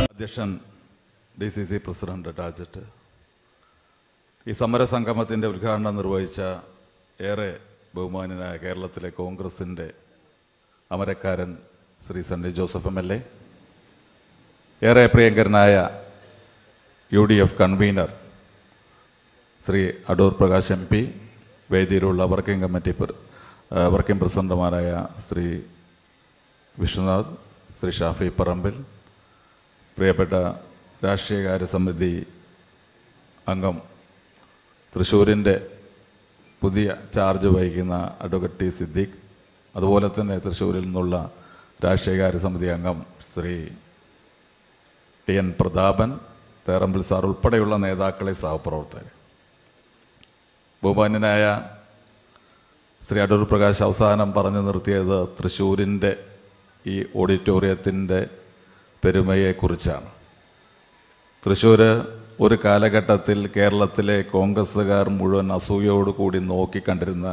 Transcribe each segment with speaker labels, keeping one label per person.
Speaker 1: അധ്യക്ഷൻ DCC president രാജറ്റ്, ഈ സമരസംഗമത്തിൻ്റെ ഉദ്ഘാടനം നിർവഹിച്ച ഏറെ ബഹുമാന്യനായ കേരളത്തിലെ കോൺഗ്രസിൻ്റെ അമരക്കാരൻ ശ്രീ സണ്ണി ജോസഫ് MLA, ഏറെ പ്രിയങ്കരനായ UDF convener Shri Adoor Prakash MP, വേദിയിലുള്ള വർക്കിംഗ് കമ്മിറ്റി വർക്കിംഗ് പ്രസിഡന്റുമാരായ ശ്രീ വിശ്വനാഥ്, ശ്രീ ഷാഫി പറമ്പിൽ, പ്രിയപ്പെട്ട രാഷ്ട്രീയകാര്യ സമിതി അംഗം തൃശ്ശൂരിൻ്റെ പുതിയ ചാർജ് വഹിക്കുന്ന അഡ്വക്കേറ്റ് T സിദ്ദീഖ്, അതുപോലെ തന്നെ തൃശ്ശൂരിൽ നിന്നുള്ള രാഷ്ട്രീയകാര്യ സമിതി അംഗം ശ്രീ TN പ്രതാപൻ, തേറമ്പിൽ സാർ ഉൾപ്പെടെയുള്ള നേതാക്കളെ, സഹപ്രവർത്തകർ, ബഹുമാന്യനായ ശ്രീ അടൂർ പ്രകാശ് അവസാനം പറഞ്ഞു നിർത്തിയത് തൃശ്ശൂരിൻ്റെ ഈ ഓഡിറ്റോറിയത്തിൻ്റെ പെരുമയെക്കുറിച്ചാണ്. തൃശ്ശൂർ ഒരു കാലഘട്ടത്തിൽ കേരളത്തിലെ കോൺഗ്രസ്സുകാർ മുഴുവൻ അസൂയയോടുകൂടി നോക്കിക്കണ്ടിരുന്ന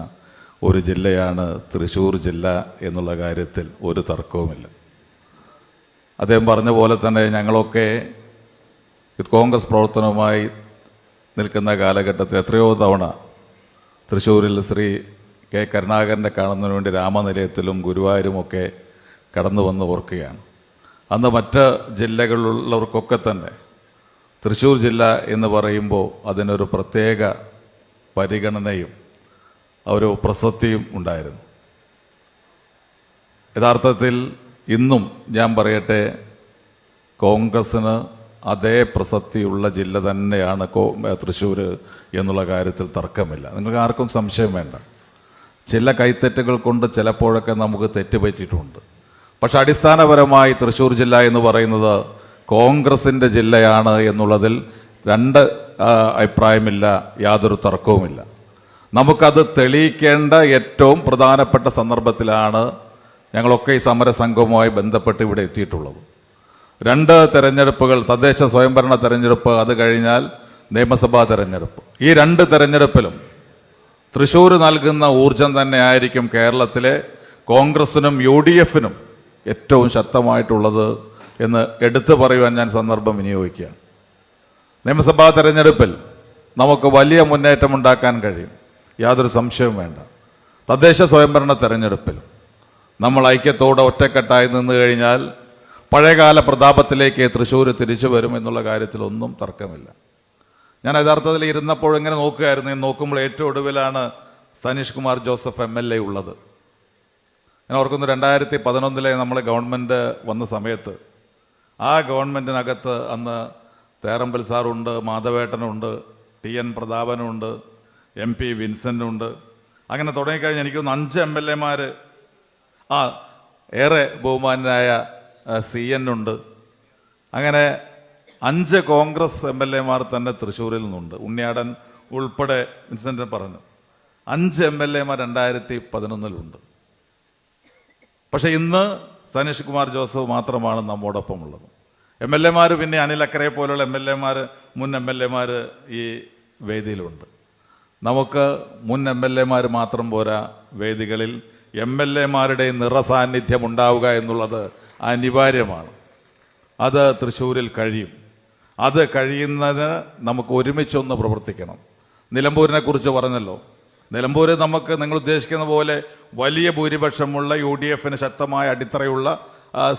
Speaker 1: ഒരു ജില്ലയാണ് തൃശ്ശൂർ ജില്ല എന്നുള്ള കാര്യത്തിൽ ഒരു തർക്കവുമില്ല. അദ്ദേഹം പറഞ്ഞ പോലെ തന്നെ ഞങ്ങളൊക്കെ കോൺഗ്രസ് പ്രവർത്തനവുമായി നിൽക്കുന്ന കാലഘട്ടത്തിൽ എത്രയോ തവണ തൃശ്ശൂരിൽ ശ്രീ K കരുണാകരനെ കാണുന്നതിന് വേണ്ടി രാമനിലയത്തിലും ഗുരുവായൂരുമൊക്കെ കടന്നു വന്ന് ഓർക്കുകയാണ്. അന്ന് മറ്റ് ജില്ലകളിലുള്ളവർക്കൊക്കെ തന്നെ തൃശ്ശൂർ ജില്ല എന്ന് പറയുമ്പോൾ അതിനൊരു പ്രത്യേക പരിഗണനയും ഒരു പ്രസക്തിയും ഉണ്ടായിരുന്നു. യഥാർത്ഥത്തിൽ ഇന്നും ഞാൻ പറയട്ടെ, കോൺഗ്രസ്സിന് അതേ പ്രസക്തിയുള്ള ജില്ല തന്നെയാണ് തൃശ്ശൂർ എന്നുള്ള കാര്യത്തിൽ തർക്കമില്ല. നിങ്ങൾക്ക് ആർക്കും സംശയം വേണ്ട. ചില കൈത്തെറ്റുകൾ കൊണ്ട് ചിലപ്പോഴൊക്കെ നമുക്ക് തെറ്റുപറ്റിയിട്ടുണ്ട്. പക്ഷെ അടിസ്ഥാനപരമായി തൃശ്ശൂർ ജില്ല എന്ന് പറയുന്നത് കോൺഗ്രസിൻ്റെ ജില്ലയാണ് എന്നുള്ളതിൽ രണ്ട് അഭിപ്രായമില്ല, യാതൊരു തർക്കവുമില്ല. നമുക്കത് തെളിയിക്കേണ്ട ഏറ്റവും പ്രധാനപ്പെട്ട സന്ദർഭത്തിലാണ് ഞങ്ങളൊക്കെ ഈ സമരസംഘവുമായി ബന്ധപ്പെട്ട് ഇവിടെ എത്തിയിട്ടുള്ളത്. 2 തെരഞ്ഞെടുപ്പുകൾ, തദ്ദേശ സ്വയംഭരണ തെരഞ്ഞെടുപ്പ്, അത് കഴിഞ്ഞാൽ നിയമസഭാ തെരഞ്ഞെടുപ്പ്. ഈ 2 തെരഞ്ഞെടുപ്പിലും തൃശ്ശൂർ നൽകുന്ന ഊർജം തന്നെ ആയിരിക്കും കേരളത്തിലെ കോൺഗ്രസിനും UDFനും ഏറ്റവും ശക്തമായിട്ടുള്ളത് എന്ന് എടുത്തു പറയുവാൻ ഞാൻ സന്ദർഭം വിനിയോഗിക്കുകയാണ്. നിയമസഭാ തെരഞ്ഞെടുപ്പിൽ നമുക്ക് വലിയ മുന്നേറ്റം ഉണ്ടാക്കാൻ കഴിയും, യാതൊരു സംശയവും വേണ്ട. തദ്ദേശ സ്വയംഭരണ തെരഞ്ഞെടുപ്പിൽ നമ്മൾ ഐക്യത്തോടെ ഒറ്റക്കെട്ടായി നിന്ന് കഴിഞ്ഞാൽ പഴയകാല പ്രതാപത്തിലേക്ക് തൃശ്ശൂർ തിരിച്ചു വരും എന്നുള്ള കാര്യത്തിലൊന്നും തർക്കമില്ല. ഞാൻ യഥാർത്ഥത്തിൽ ഇരുന്നപ്പോൾ ഇങ്ങനെ നോക്കുകയായിരുന്നു. നോക്കുമ്പോൾ ഏറ്റവും ഒടുവിലാണ് സനീഷ് കുമാർ ജോസഫ് MLA ഉള്ളത്. ഞാൻ ഓർക്കുന്നു, 2011 നമ്മളെ ഗവൺമെൻറ് വന്ന സമയത്ത് ആ ഗവൺമെൻറ്റിനകത്ത് അന്ന് തേറമ്പിൽ സാറുണ്ട്, മാധവേട്ടനുണ്ട്, TN പ്രതാപനുണ്ട്, MP വിൻസെൻ്റുണ്ട്. അങ്ങനെ തുടങ്ങിക്കഴിഞ്ഞ് എനിക്കൊന്ന് 5 MLA-മാർ, ഏറെ ബഹുമാനായ CN ഉണ്ട്. അങ്ങനെ 5 കോൺഗ്രസ് MLA-മാർ തന്നെ തൃശ്ശൂരിൽ നിന്നുണ്ട്. ഉണ്ണിയാടൻ ഉൾപ്പെടെ വിൻസെൻ്റ് പറഞ്ഞു 5 MLA-മാർ 2011 പക്ഷെ ഇന്ന് സനീഷ് കുമാർ ജോസഫ് മാത്രമാണ് നമ്മോടൊപ്പം ഉള്ളത്. MLA-മാർ പിന്നെ അനിൽ അക്കരെ പോലുള്ള MLA-മാർ, മുൻ MLA-മാർ ഈ വേദിയിലുണ്ട്. നമുക്ക് മുൻ MLA-മാർ മാത്രം പോരാ, വേദികളിൽ MLA-മാരുടെ നിറസാന്നിധ്യം ഉണ്ടാവുക എന്നുള്ളത് അനിവാര്യമാണ്. അത് തൃശ്ശൂരിൽ കഴിയും. അത് കഴിയുന്നതിന് നമുക്ക് ഒരുമിച്ചൊന്ന് പ്രവർത്തിക്കണം. നിലമ്പൂരിനെ കുറിച്ച് പറഞ്ഞല്ലോ. നിലമ്പൂർ നമുക്ക് നിങ്ങൾ ഉദ്ദേശിക്കുന്ന പോലെ വലിയ ഭൂരിപക്ഷമുള്ള UDFന് ശക്തമായ അടിത്തറയുള്ള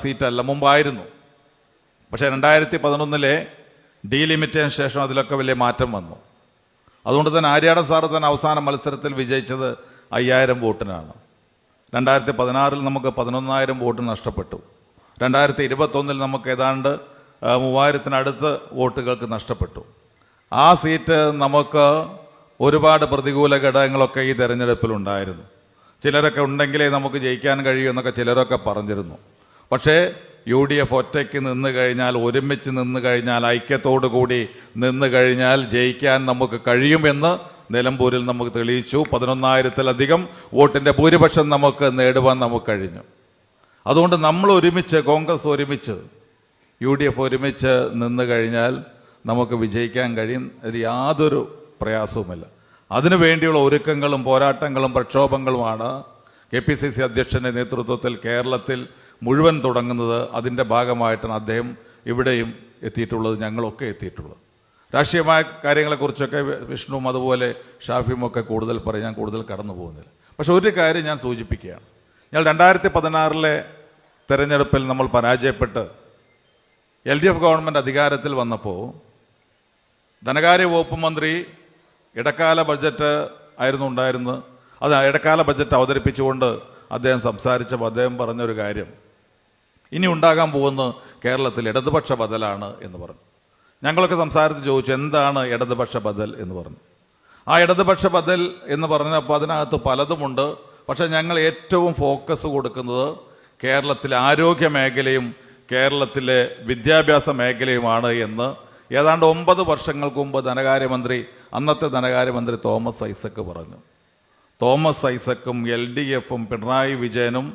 Speaker 1: സീറ്റല്ല, മുമ്പായിരുന്നു. പക്ഷേ 2011 ഡീലിമിറ്റേഷന് ശേഷം അതിലൊക്കെ വലിയ മാറ്റം വന്നു. അതുകൊണ്ട് തന്നെ ആര്യാടൻ സാറ് തന്നെ അവസാന മത്സരത്തിൽ വിജയിച്ചത് 5000 വോട്ടിനാണ്. 2016 നമുക്ക് 11,000 വോട്ട് നഷ്ടപ്പെട്ടു. 2021 നമുക്ക് ഏതാണ്ട് 3000-നടുത്ത് വോട്ടുകൾക്ക് നഷ്ടപ്പെട്ടു. ആ സീറ്റ് നമുക്ക് ഒരുപാട് പ്രതികൂല ഘടകങ്ങളൊക്കെ ഈ തെരഞ്ഞെടുപ്പിലുണ്ടായിരുന്നു. ചിലരൊക്കെ ഉണ്ടെങ്കിലേ നമുക്ക് ജയിക്കാൻ കഴിയൂ എന്നൊക്കെ ചിലരൊക്കെ പറഞ്ഞിരുന്നു. പക്ഷേ UDF ഒറ്റയ്ക്ക് നിന്ന് കഴിഞ്ഞാൽ, ഒരുമിച്ച് നിന്ന് കഴിഞ്ഞാൽ, ഐക്യത്തോടു കൂടി നിന്ന് കഴിഞ്ഞാൽ ജയിക്കാൻ നമുക്ക് കഴിയുമെന്ന് നിലമ്പൂരിൽ നമുക്ക് തെളിയിച്ചു. 11,000-ലധികം വോട്ടിൻ്റെ ഭൂരിപക്ഷം നമുക്ക് നേടുവാൻ നമുക്ക് കഴിഞ്ഞു. അതുകൊണ്ട് നമ്മൾ ഒരുമിച്ച്, കോൺഗ്രസ് ഒരുമിച്ച്, UDF ഒരുമിച്ച് നിന്ന് കഴിഞ്ഞാൽ നമുക്ക് വിജയിക്കാൻ കഴിയും. അതിൽ യാതൊരു പ്രയാസവുമില്ല. അതിനു വേണ്ടിയുള്ള ഒരുക്കങ്ങളും പോരാട്ടങ്ങളും പ്രക്ഷോഭങ്ങളുമാണ് KPCC അധ്യക്ഷൻ്റെ നേതൃത്വത്തിൽ കേരളത്തിൽ മുഴുവൻ തുടങ്ങുന്നത് അതിൻ്റെ ഭാഗമായിട്ടാണ് അദ്ദേഹം ഇവിടെയും എത്തിയിട്ടുള്ളത്, ഞങ്ങളൊക്കെ എത്തിയിട്ടുള്ളത്. രാഷ്ട്രീയമായ കാര്യങ്ങളെക്കുറിച്ചൊക്കെ വിഷ്ണുവും അതുപോലെ ഷാഫിയും ഒക്കെ കൂടുതൽ പറയും, ഞാൻ കൂടുതൽ കടന്നു പോകുന്നില്ല. പക്ഷെ ഒരു കാര്യം ഞാൻ സൂചിപ്പിക്കുകയാണ്. ഞങ്ങൾ 2016 തെരഞ്ഞെടുപ്പിൽ നമ്മൾ പരാജയപ്പെട്ട് LDF ഗവൺമെൻറ് അധികാരത്തിൽ വന്നപ്പോൾ ധനകാര്യ വകുപ്പ് മന്ത്രി ഇടക്കാല ബഡ്ജറ്റ് ആയിരുന്നു ഉണ്ടായിരുന്നത്. അത് ഇടക്കാല ബഡ്ജറ്റ് അവതരിപ്പിച്ചുകൊണ്ട് അദ്ദേഹം സംസാരിച്ചപ്പോൾ അദ്ദേഹം പറഞ്ഞൊരു കാര്യം, ഇനി ഉണ്ടാകാൻ പോകുന്ന കേരളത്തിൽ ഇടതുപക്ഷ ബദലാണ് എന്ന് പറഞ്ഞു. ഞങ്ങളൊക്കെ സംസാരത്തിൽ ചോദിച്ചു എന്താണ് ഇടതുപക്ഷ ബദൽ എന്ന് പറഞ്ഞു. ആ ഇടതുപക്ഷ ബദൽ എന്ന് പറഞ്ഞപ്പോൾ അതിനകത്ത് പലതുമുണ്ട്. പക്ഷേ ഞങ്ങൾ ഏറ്റവും ഫോക്കസ് കൊടുക്കുന്നത് കേരളത്തിലെ ആരോഗ്യ മേഖലയും കേരളത്തിലെ വിദ്യാഭ്യാസ മേഖലയുമാണ് എന്ന് ഏതാണ്ട് 9 വർഷങ്ങൾക്ക് മുമ്പ് അന്നത്തെ ധനകാര്യമന്ത്രി തോമസ് ഐസക് പറഞ്ഞു. തോമസ് ഐസക്കും LDFും പിണറായി വിജയനും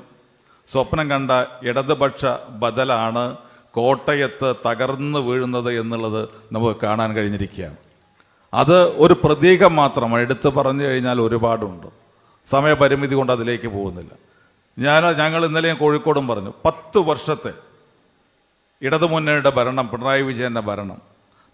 Speaker 1: സ്വപ്നം കണ്ട ഇടതുപക്ഷ ബദലാണ് കോട്ടയത്ത് തകർന്നു വീഴുന്നത് എന്നുള്ളത് നമുക്ക് കാണാൻ കഴിഞ്ഞിരിക്കുകയാണ്. അത് ഒരു പ്രതീകം മാത്രമാണ്. എടുത്തു പറഞ്ഞു കഴിഞ്ഞാൽ ഒരുപാടുണ്ട്. സമയപരിമിതി കൊണ്ട് അതിലേക്ക് പോകുന്നില്ല. ഞങ്ങൾ ഇന്നലെ കോഴിക്കോടും പറഞ്ഞു, 10 വർഷത്തെ ഇടതുമുന്നണിയുടെ ഭരണം, പിണറായി വിജയൻ്റെ ഭരണം,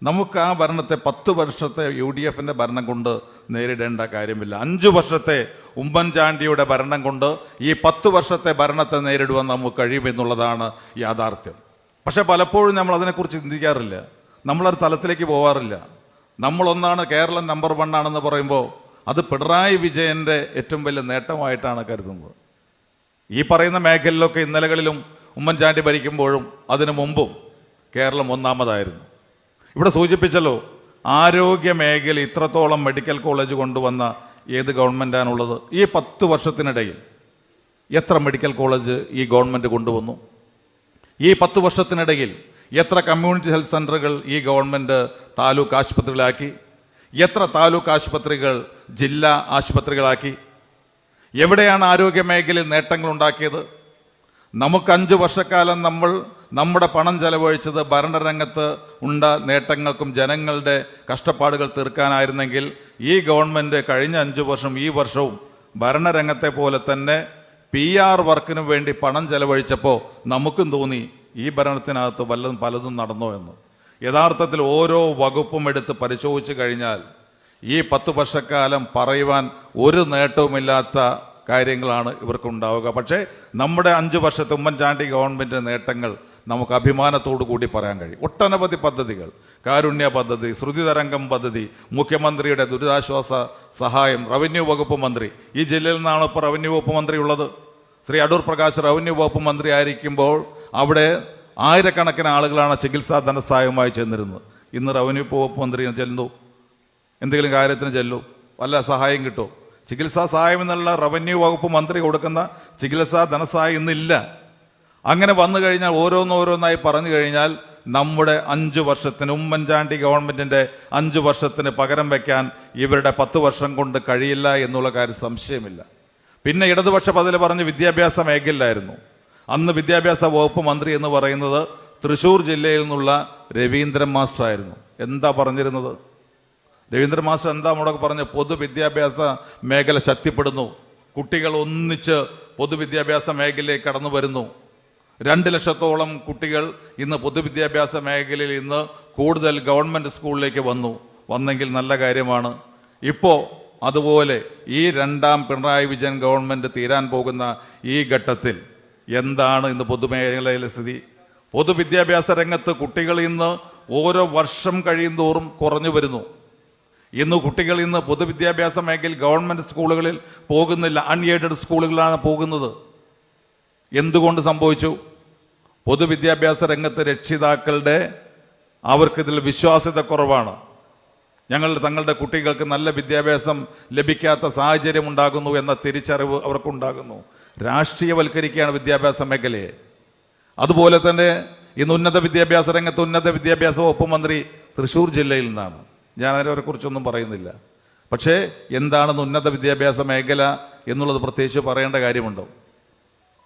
Speaker 1: നമുക്ക് ആ ഭരണത്തെ 10 വർഷത്തെ UDFൻ്റെ ഭരണം കൊണ്ട് നേരിടേണ്ട കാര്യമില്ല. 5 വർഷത്തെ ഉമ്മൻചാണ്ടിയുടെ ഭരണം കൊണ്ട് ഈ 10 വർഷത്തെ ഭരണത്തെ നേരിടുവാൻ നമുക്ക് കഴിയുമെന്നുള്ളതാണ് യാഥാർത്ഥ്യം. പക്ഷെ പലപ്പോഴും നമ്മൾ അതിനെക്കുറിച്ച് ചിന്തിക്കാറില്ല, നമ്മളൊരു തലത്തിലേക്ക് പോകാറില്ല. നമ്മളൊന്നാണ് കേരളം നമ്പർ 1 ആണെന്ന് പറയുമ്പോൾ അത് പിണറായി വിജയൻ്റെ ഏറ്റവും വലിയ നേട്ടമായിട്ടാണ് കരുതുന്നത്. ഈ പറയുന്ന മേഖലയിലൊക്കെ ഇന്നലകളിലും ഉമ്മൻചാണ്ടി ഭരിക്കുമ്പോഴും അതിനു മുമ്പും കേരളം ഒന്നാമതായിരുന്നു. ഇവിടെ സൂചിപ്പിച്ചല്ലോ, ആരോഗ്യ മേഖല ഇത്രത്തോളം മെഡിക്കൽ കോളേജ് കൊണ്ടുവന്ന ഏത് ഗവൺമെൻറ്റാണുള്ളത്? ഈ 10 വർഷത്തിനിടയിൽ എത്ര മെഡിക്കൽ കോളേജ് ഈ ഗവൺമെൻറ് കൊണ്ടുവന്നു? ഈ 10 വർഷത്തിനിടയിൽ എത്ര കമ്മ്യൂണിറ്റി ഹെൽത്ത് സെൻ്ററുകൾ ഈ ഗവൺമെൻറ് താലൂക്ക് ആശുപത്രികളാക്കി? എത്ര താലൂക്ക് ആശുപത്രികൾ ജില്ലാ ആശുപത്രികളാക്കി? എവിടെയാണ് ആരോഗ്യ മേഖലയിൽ നേട്ടങ്ങൾ ഉണ്ടാക്കിയത്? നമുക്ക് 5 വർഷക്കാലം നമ്മുടെ പണം ചെലവഴിച്ചത് ഭരണരംഗത്ത് നേട്ടങ്ങൾക്കും ജനങ്ങളുടെ കഷ്ടപ്പാടുകൾ തീർക്കാനായിരുന്നെങ്കിൽ ഈ ഗവൺമെൻറ് കഴിഞ്ഞ 5 വർഷം ഈ വർഷവും ഭരണരംഗത്തെ പോലെ തന്നെ PR വർക്കിനു വേണ്ടി പണം ചെലവഴിച്ചപ്പോൾ നമുക്കും തോന്നി ഈ ഭരണത്തിനകത്ത് പലതും നടന്നോ എന്ന്. യഥാർത്ഥത്തിൽ ഓരോ വകുപ്പും എടുത്ത് പരിശോധിച്ച് കഴിഞ്ഞാൽ ഈ 10 വർഷക്കാലം പറയുവാൻ ഒരു നേട്ടവുമില്ലാത്ത കാര്യങ്ങളാണ് ഇവർക്കുണ്ടാവുക. പക്ഷേ നമ്മുടെ 5 വർഷത്തെ ഉമ്മൻചാണ്ടി ഗവൺമെൻറ് നേട്ടങ്ങൾ നമുക്ക് അഭിമാനത്തോടു കൂടി പറയാൻ കഴിയും. ഒട്ടനവധി പദ്ധതികൾ, കാരുണ്യ പദ്ധതി, ശ്രുതിതരംഗം പദ്ധതി, മുഖ്യമന്ത്രിയുടെ ദുരിതാശ്വാസ സഹായം, റവന്യൂ വകുപ്പ് മന്ത്രി, ഈ ജില്ലയിൽ നിന്നാണ് ഇപ്പോൾ റവന്യൂ വകുപ്പ് മന്ത്രി ഉള്ളത്. ശ്രീ അടൂർ പ്രകാശ് റവന്യൂ വകുപ്പ് മന്ത്രി ആയിരിക്കുമ്പോൾ അവിടെ ആയിരക്കണക്കിന് ആളുകളാണ് ചികിത്സാ ധനസഹായവുമായി ചെന്നിരുന്നത്. ഇന്ന് റവന്യൂ വകുപ്പ് മന്ത്രി ചെല്ലുന്നു, എന്തെങ്കിലും കാര്യത്തിന് ചെല്ലു, വല്ല സഹായം കിട്ടുമോ? ചികിത്സാ സഹായം എന്നുള്ള റവന്യൂ വകുപ്പ് മന്ത്രി കൊടുക്കുന്ന ചികിത്സാ ധനസഹായം ഇന്നില്ല. അങ്ങനെ വന്നു കഴിഞ്ഞാൽ ഓരോന്നോരോന്നായി പറഞ്ഞു കഴിഞ്ഞാൽ നമ്മുടെ 5 വർഷത്തിന്, ഉമ്മൻചാണ്ടി ഗവൺമെൻറ്റിൻ്റെ 5 വർഷത്തിന് പകരം വയ്ക്കാൻ ഇവരുടെ 10 വർഷം കൊണ്ട് കഴിയില്ല എന്നുള്ള കാര്യം സംശയമില്ല. പിന്നെ ഇടതുപക്ഷ ബദൽ പറഞ്ഞ് വിദ്യാഭ്യാസ മേഖലയിലായിരുന്നു. അന്ന് വിദ്യാഭ്യാസ വകുപ്പ് മന്ത്രി എന്ന് പറയുന്നത് തൃശ്ശൂർ ജില്ലയിൽ നിന്നുള്ള രവീന്ദ്രൻ മാസ്റ്റർ ആയിരുന്നു. എന്താ പറഞ്ഞിരുന്നത്? രവീന്ദ്രൻ മാസ്റ്റർ എന്താ മുടക്ക് പറഞ്ഞ്? പൊതുവിദ്യാഭ്യാസ മേഖല ശക്തിപ്പെടുന്നു, കുട്ടികൾ ഒന്നിച്ച് പൊതുവിദ്യാഭ്യാസ മേഖലയിലേക്ക് കടന്നു വരുന്നു. 2 ലക്ഷത്തോളം കുട്ടികൾ ഇന്ന് പൊതുവിദ്യാഭ്യാസ മേഖലയിൽ ഇന്ന് കൂടുതൽ ഗവൺമെൻറ് സ്കൂളിലേക്ക് വന്നെങ്കിൽ നല്ല കാര്യമാണ്. ഇപ്പോൾ അതുപോലെ ഈ 2ാം പിണറായി വിജയൻ ഗവൺമെൻറ് തീരാൻ പോകുന്ന ഈ ഘട്ടത്തിൽ എന്താണ് ഇന്ന് പൊതുമേഖലയിലെ സ്ഥിതി? പൊതുവിദ്യാഭ്യാസ രംഗത്ത് കുട്ടികൾ ഇന്ന് ഓരോ വർഷം കഴിയുന്തോറും കുറഞ്ഞു വരുന്നു. കുട്ടികൾ ഇന്ന് പൊതുവിദ്യാഭ്യാസ മേഖലയിൽ ഗവൺമെൻറ് സ്കൂളുകളിൽ പോകുന്നില്ല, അൺഎയ്ഡഡ് സ്കൂളുകളാണ് പോകുന്നത്. എന്തുകൊണ്ട് സംഭവിച്ചു? പൊതുവിദ്യാഭ്യാസ രംഗത്ത് രക്ഷിതാക്കളുടെ അവർക്കിതിൽ വിശ്വാസ്യത കുറവാണ്. തങ്ങളുടെ കുട്ടികൾക്ക് നല്ല വിദ്യാഭ്യാസം ലഭിക്കാത്ത സാഹചര്യം ഉണ്ടാകുന്നു എന്ന തിരിച്ചറിവ് അവർക്കുണ്ടാകുന്നു. രാഷ്ട്രീയവൽക്കരിക്കുകയാണ് വിദ്യാഭ്യാസ മേഖലയെ. അതുപോലെ തന്നെ ഇന്ന് ഉന്നത വിദ്യാഭ്യാസ രംഗത്ത് ഉന്നത വിദ്യാഭ്യാസ വകുപ്പ് മന്ത്രി തൃശ്ശൂർ ജില്ലയിൽ നിന്നാണ്. ഞാൻ അതിനെക്കുറിച്ചൊന്നും പറയുന്നില്ല. പക്ഷേ എന്താണെന്ന് ഉന്നത വിദ്യാഭ്യാസ മേഖല എന്നുള്ളത് പ്രത്യേകിച്ച് പറയേണ്ട കാര്യമുണ്ടോ?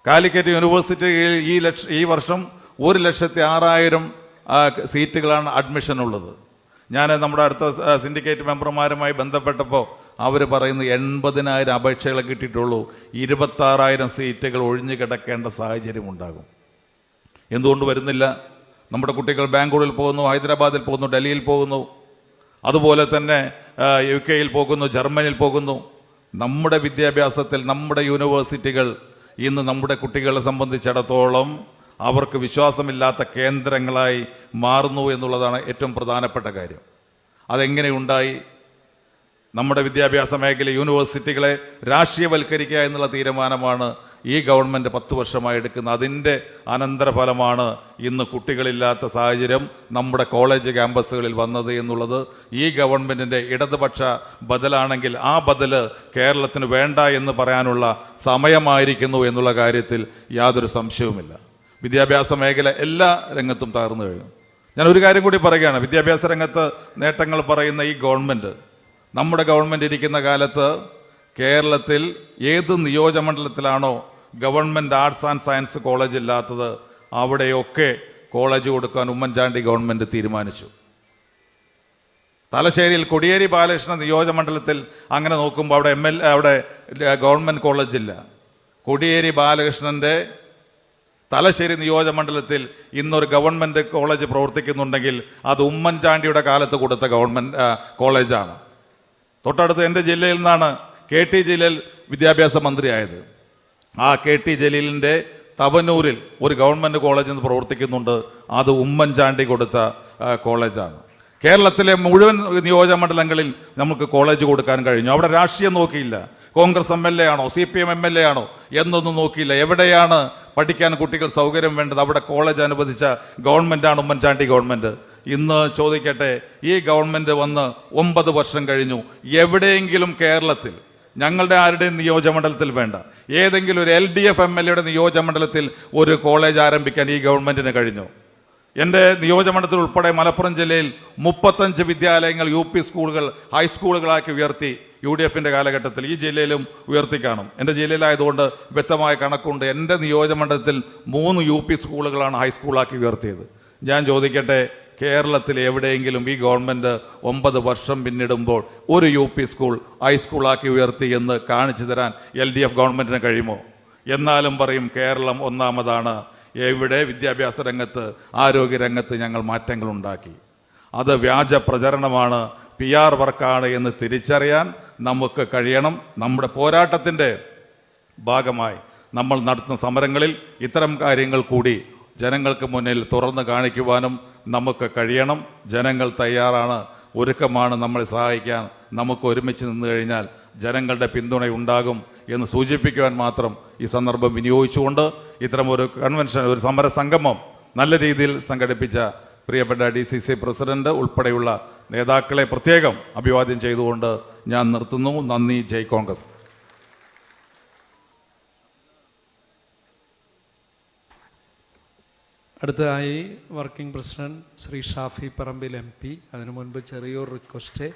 Speaker 1: കാലിക്കറ്റ് യൂണിവേഴ്സിറ്റിയിൽ ഈ വർഷം 1,06,000 സീറ്റുകളാണ് അഡ്മിഷൻ ഉള്ളത്. ഞാൻ നമ്മുടെ അടുത്ത സിൻഡിക്കേറ്റ് മെമ്പർമാരുമായി ബന്ധപ്പെട്ടപ്പോൾ അവർ പറയുന്ന 80,000 അപേക്ഷകളെ കിട്ടിയിട്ടുള്ളൂ. 26,000 സീറ്റുകൾ ഒഴിഞ്ഞു കിടക്കേണ്ട സാഹചര്യം ഉണ്ടാകും. എന്തുകൊണ്ട് വരുന്നില്ല? നമ്മുടെ കുട്ടികൾ ബാംഗ്ലൂരിൽ പോകുന്നു, ഹൈദരാബാദിൽ പോകുന്നു, ഡൽഹിയിൽ പോകുന്നു, അതുപോലെ തന്നെ UK പോകുന്നു, ജർമ്മനിയിൽ പോകുന്നു. നമ്മുടെ വിദ്യാഭ്യാസത്തിൽ നമ്മുടെ യൂണിവേഴ്സിറ്റികൾ ഇന്ന് നമ്മുടെ കുട്ടികളെ സംബന്ധിച്ചിടത്തോളം അവർക്ക് വിശ്വാസമില്ലാത്ത കേന്ദ്രങ്ങളായി മാറുന്നു എന്നുള്ളതാണ് ഏറ്റവും പ്രധാനപ്പെട്ട കാര്യം. അതെങ്ങനെയുണ്ടായി? നമ്മുടെ വിദ്യാഭ്യാസ മേഖല യൂണിവേഴ്സിറ്റികളെ രാഷ്ട്രീയവൽക്കരിക്കുക എന്നുള്ള തീരുമാനമാണ് ഈ ഗവൺമെൻറ് 10 വർഷമായി എടുക്കുന്നത്. അതിൻ്റെ അനന്തരഫലമാണ് ഇന്ന് കുട്ടികളില്ലാത്ത സാഹചര്യം നമ്മുടെ കോളേജ് ക്യാമ്പസുകളിൽ വന്നത് എന്നുള്ളത്. ഈ ഗവൺമെൻറ്റിൻ്റെ ഇടതുപക്ഷ ബദലാണെങ്കിൽ ആ ബദൽ കേരളത്തിന് വേണ്ട എന്ന് പറയാനുള്ള സമയമായിരിക്കുന്നു എന്നുള്ള കാര്യത്തിൽ യാതൊരു സംശയവുമില്ല. വിദ്യാഭ്യാസ മേഖല എല്ലാ രംഗത്തും തകർന്നു കഴിഞ്ഞു. ഞാൻ ഒരു കാര്യം കൂടി പറയുകയാണ്. വിദ്യാഭ്യാസ രംഗത്ത് നേട്ടങ്ങൾ പറയുന്ന ഈ ഗവൺമെൻറ്, നമ്മുടെ ഗവൺമെൻറ് ഇരിക്കുന്ന കാലത്ത് കേരളത്തിൽ ഏത് നിയോജകമണ്ഡലത്തിലാണോ government arts and science college ഇല്ലാത്തത് അവിടെയൊക്കെ കോളേജ് കൊടുക്കാൻ ഉമ്മൻചാണ്ടി ഗവൺമെൻറ് തീരുമാനിച്ചു. തലശ്ശേരിയിൽ കോടിയേരി ബാലകൃഷ്ണൻ നിയോജകമണ്ഡലത്തിൽ അങ്ങനെ നോക്കുമ്പോൾ അവിടെ ഗവൺമെൻറ് കോളേജില്ല. കോടിയേരി ബാലകൃഷ്ണൻ്റെ തലശ്ശേരി നിയോജകമണ്ഡലത്തിൽ ഇന്നൊരു ഗവൺമെൻറ് കോളേജ് പ്രവർത്തിക്കുന്നുണ്ടെങ്കിൽ അത് ഉമ്മൻചാണ്ടിയുടെ കാലത്ത് കൊടുത്ത ഗവൺമെൻറ് കോളേജാണ്. തൊട്ടടുത്ത് എൻ്റെ ജില്ലയിൽ നിന്നാണ് KT ജലീൽ വിദ്യാഭ്യാസ മന്ത്രിയായത്. ആ KT ജലീലിൻ്റെ തവനൂരിൽ ഒരു ഗവൺമെൻറ് കോളേജ് എന്ന് പ്രവർത്തിക്കുന്നുണ്ട്. അത് ഉമ്മൻചാണ്ടി കൊടുത്ത കോളേജാണ്. കേരളത്തിലെ മുഴുവൻ നിയോജകമണ്ഡലങ്ങളിൽ നമുക്ക് കോളേജ് കൊടുക്കാൻ കഴിഞ്ഞു. അവിടെ രാഷ്ട്രീയം നോക്കിയില്ല. കോൺഗ്രസ് MLA ആണോ CPM MLA ആണോ എന്നൊന്നും നോക്കിയില്ല. എവിടെയാണ് പഠിക്കാൻ കുട്ടികൾ സൗകര്യം വേണ്ടത് അവിടെ കോളേജ് അനുവദിച്ച ഗവൺമെൻറ്റാണ് ഉമ്മൻചാണ്ടി ഗവൺമെൻറ്. ഇന്ന് ചോദിക്കട്ടെ, ഈ ഗവൺമെൻറ് വന്ന് 9 വർഷം കഴിഞ്ഞു. എവിടെയെങ്കിലും കേരളത്തിൽ ഞങ്ങളുടെ ആരുടെയും നിയോജകമണ്ഡലത്തിൽ വേണ്ട, ഏതെങ്കിലും ഒരു LDF MLAയുടെ നിയോജകമണ്ഡലത്തിൽ ഒരു കോളേജ് ആരംഭിക്കാൻ ഈ ഗവൺമെൻറ്റിന് കഴിഞ്ഞു? എൻ്റെ നിയോജകമണ്ഡലത്തിൽ ഉൾപ്പെടെ മലപ്പുറം ജില്ലയിൽ 35 വിദ്യാലയങ്ങൾ UP സ്കൂളുകൾ ഹൈസ്കൂളുകളാക്കി ഉയർത്തി. UDFൻ്റെ കാലഘട്ടത്തിൽ ഈ ജില്ലയിലും ഉയർത്തി കാണും. എൻ്റെ ജില്ലയിലായതുകൊണ്ട് വ്യക്തമായ കണക്കുണ്ട്. എൻ്റെ നിയോജകമണ്ഡലത്തിൽ 3 UP സ്കൂളുകളാണ് ഹൈസ്കൂളാക്കി ഉയർത്തിയത്. ഞാൻ ചോദിക്കട്ടെ, കേരളത്തിൽ എവിടെയെങ്കിലും ഈ ഗവൺമെൻറ് 9 വർഷം പിന്നിടുമ്പോൾ ഒരു UP സ്കൂൾ ഹൈസ്കൂളാക്കി ഉയർത്തി എന്ന് കാണിച്ചു തരാൻ LDF ഗവൺമെൻറ്റിന് കഴിയുമോ? എന്നാലും പറയും കേരളം ഒന്നാമതാണ്. എവിടെ? വിദ്യാഭ്യാസ രംഗത്ത്, ആരോഗ്യ രംഗത്ത് ഞങ്ങൾ മാറ്റങ്ങൾ ഉണ്ടാക്കി. അത് വ്യാജ പ്രചരണമാണ്, PR വർക്കാണ് എന്ന് തിരിച്ചറിയാൻ നമുക്ക് കഴിയണം. നമ്മുടെ പോരാട്ടത്തിൻ്റെ ഭാഗമായി നമ്മൾ നടത്തുന്ന സമരങ്ങളിൽ ഇത്തരം കാര്യങ്ങൾ കൂടി ജനങ്ങൾക്ക് മുന്നിൽ തുറന്ന് കാണിക്കുവാനും നമുക്ക് കഴിയണം. ജനങ്ങൾ തയ്യാറാണ്, ഒരുക്കമാണ് നമ്മളെ സഹായിക്കാൻ. നമുക്ക് ഒരുമിച്ച് നിന്ന് കഴിഞ്ഞാൽ ജനങ്ങളുടെ പിന്തുണ ഉണ്ടാകും എന്ന് സൂചിപ്പിക്കുവാൻ മാത്രം ഈ സന്ദർഭം വിനിയോഗിച്ചുകൊണ്ട് ഇത്തരം ഒരു കൺവെൻഷൻ, ഒരു സമര സംഗമം നല്ല രീതിയിൽ സംഘടിപ്പിച്ച പ്രിയപ്പെട്ട DCC പ്രസിഡന്റ് ഉൾപ്പെടെയുള്ള നേതാക്കളെ പ്രത്യേകം അഭിവാദ്യം ചെയ്തുകൊണ്ട് ഞാൻ നിർത്തുന്നു. നന്ദി. ജയ് കോൺഗ്രസ്.
Speaker 2: അടുത്തതായി working president Shri Shafi Parambil MP. അതിനു മുൻപ് ചെറിയൊരു റിക്വസ്റ്റ്.